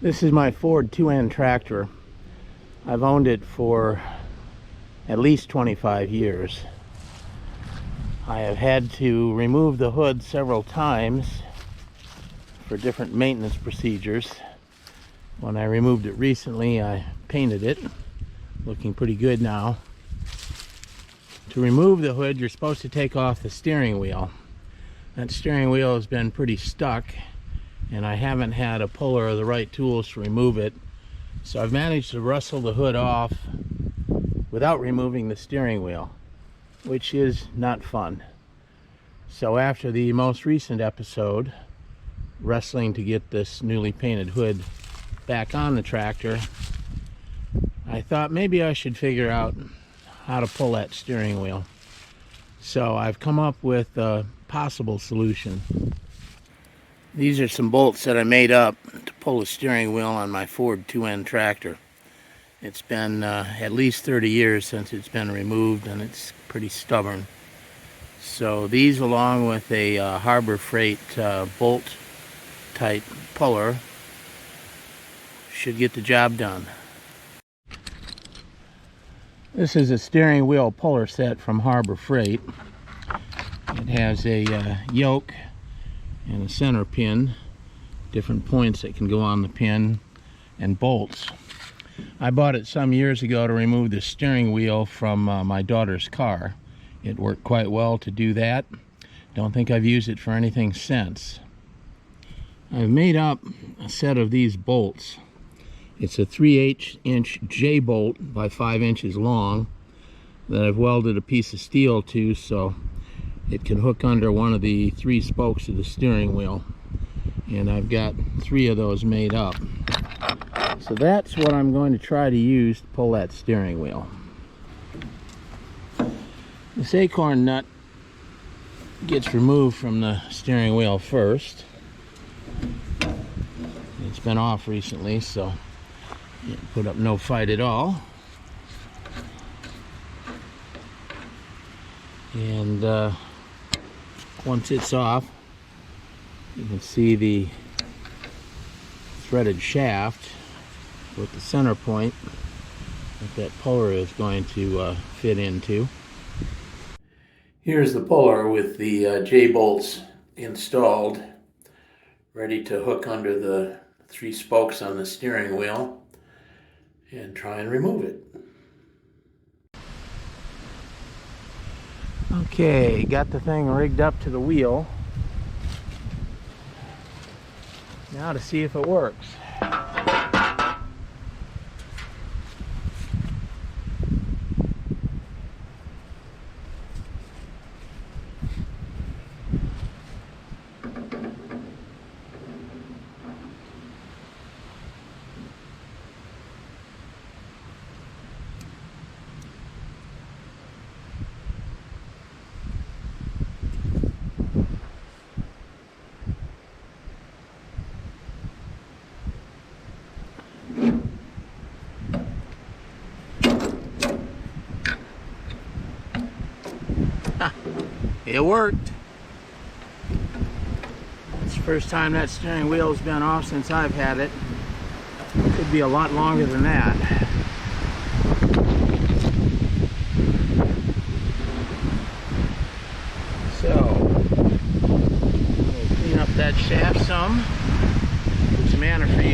This is my Ford two-end tractor. I've owned it for at least 25 years. I have had to remove the hood several times for different maintenance procedures. When I removed it recently, I painted it, looking pretty good now. To remove the hood, you're supposed to take off the steering wheel. That steering wheel has been pretty stuck, and I haven't had a puller or the right tools to remove it. So I've managed to wrestle the hood off without removing the steering wheel, which is not fun. So after the most recent episode, wrestling to get this newly painted hood back on the tractor, I thought maybe I should figure out how to pull that steering wheel. So I've come up with a possible solution. These are some bolts that I made up to pull the steering wheel on my Ford two-end tractor. It's been at least 30 years since it's been removed, and it's pretty stubborn. So these, along with a Harbor Freight bolt type puller, should get the job done. This is a steering wheel puller set from Harbor Freight. It has a yoke and a center pin, different points that can go on the pin, and bolts. I bought it some years ago to remove the steering wheel from my daughter's car. It worked quite well to do that. Don't think I've used it for anything since. I've made up a set of these bolts. It's a 3/8-inch J-bolt by 5 inches long that I've welded a piece of steel to so it can hook under one of the 3 spokes of the steering wheel. And I've got 3 of those made up. So that's what I'm going to try to use to pull that steering wheel. This acorn nut gets removed from the steering wheel first. It's been off recently, so it put up no fight at all. And once it's off, you can see the threaded shaft with the center point that puller is going to fit into. Here's the puller with the J-bolts installed, ready to hook under the 3 spokes on the steering wheel and try and remove it. Okay, got the thing rigged up to the wheel. Now to see if it works. It worked. It's the first time that steering wheel has been off since I've had it. Could be a lot longer than that. So, we'll clean up that shaft some. Put some antifreeze